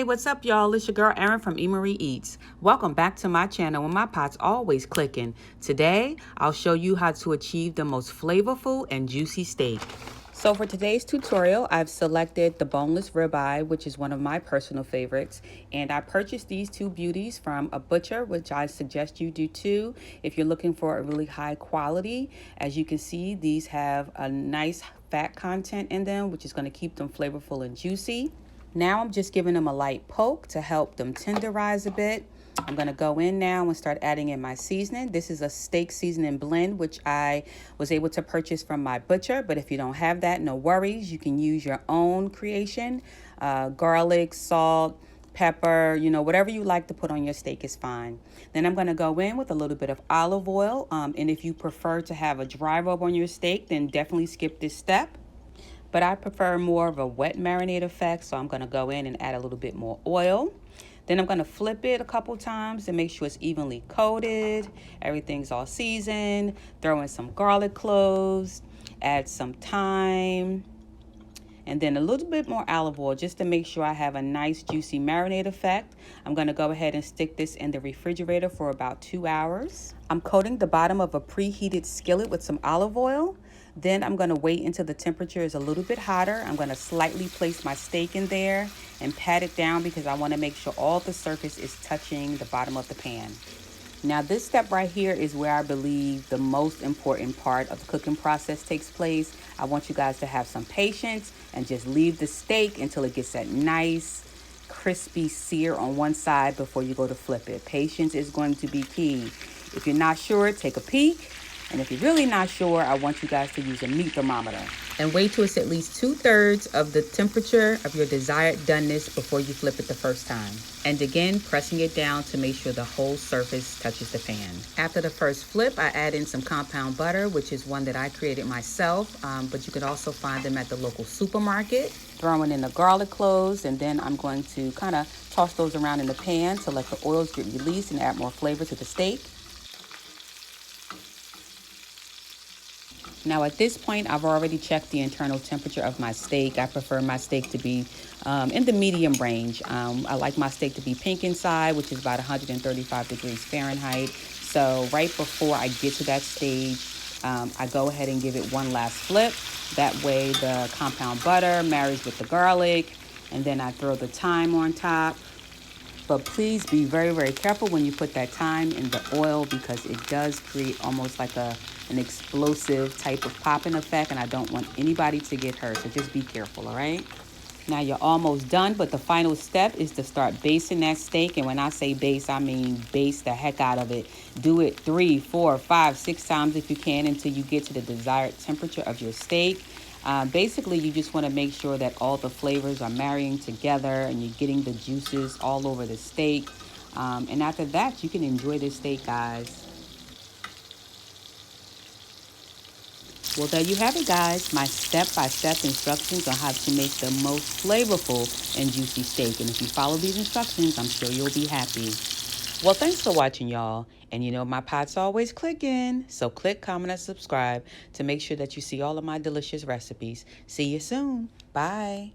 Hey, what's up, y'all? It's your girl Erin from Marie Eats. Welcome back to my channel where my pot's always clicking. Today, I'll show you how to achieve the most flavorful and juicy steak. So for today's tutorial, I've selected the boneless ribeye, which is one of my personal favorites. And I purchased these two beauties from a butcher, which I suggest you do too if you're looking for a really high quality. As you can see, these have a nice fat content in them, which is going to keep them flavorful and juicy. Now I'm just giving them a light poke to help them tenderize a bit. I'm going to go in now and start adding in my seasoning. This is a steak seasoning blend, which I was able to purchase from my butcher. But if you don't have that, no worries. You can use your own creation. Garlic, salt, pepper, whatever you like to put on your steak is fine. Then I'm going to go in with a little bit of olive oil. And if you prefer to have a dry rub on your steak, then definitely skip this step. But I prefer more of a wet marinade effect, so I'm going to go in and add a little bit more oil. Then I'm going to flip it a couple times to make sure it's evenly coated. Everything's all seasoned. Throw in some garlic cloves, add some thyme, and then a little bit more olive oil just to make sure I have a nice juicy marinade effect. I'm going to go ahead and stick this in the refrigerator for about 2 hours. I'm coating the bottom of a preheated skillet with some olive oil. Then I'm going to wait until the temperature is a little bit hotter. I'm going to slightly place my steak in there and pat it down because I want to make sure all the surface is touching the bottom of the pan. Now this step right here is where I believe the most important part of the cooking process takes place. I want you guys to have some patience and just leave the steak until it gets that nice crispy sear on one side before you go to flip it. Patience is going to be key. If you're not sure, take a peek. And if you're really not sure, I want you guys to use a meat thermometer. And wait till it's at least 2/3 of the temperature of your desired doneness before you flip it the first time. And again, pressing it down to make sure the whole surface touches the pan. After the first flip, I add in some compound butter, which is one that I created myself, but you could also find them at the local supermarket. Throwing in the garlic cloves, and then I'm going to kind of toss those around in the pan to let the oils get released and add more flavor to the steak. Now at this point, I've already checked the internal temperature of my steak. I prefer my steak to be in the medium range. I like my steak to be pink inside, which is about 135 degrees Fahrenheit. So right before I get to that stage, I go ahead and give it one last flip. That way the compound butter marries with the garlic, and then I throw the thyme on top. But please be very, very careful when you put that thyme in the oil because it does create almost like an explosive type of popping effect, and I don't want anybody to get hurt, so just be careful, all right? Now you're almost done, but the final step is to start basting that steak, and when I say baste, I mean baste the heck out of it. Do it 3, 4, 5, 6 times if you can until you get to the desired temperature of your steak. Basically, you just want to make sure that all the flavors are marrying together and you're getting the juices all over the steak. And after that, you can enjoy this steak, guys. Well, there you have it, guys. My step-by-step instructions on how to make the most flavorful and juicy steak. And if you follow these instructions, I'm sure you'll be happy. Well, thanks for watching, y'all. And my pot's always clicking. So click, comment, and subscribe to make sure that you see all of my delicious recipes. See you soon. Bye.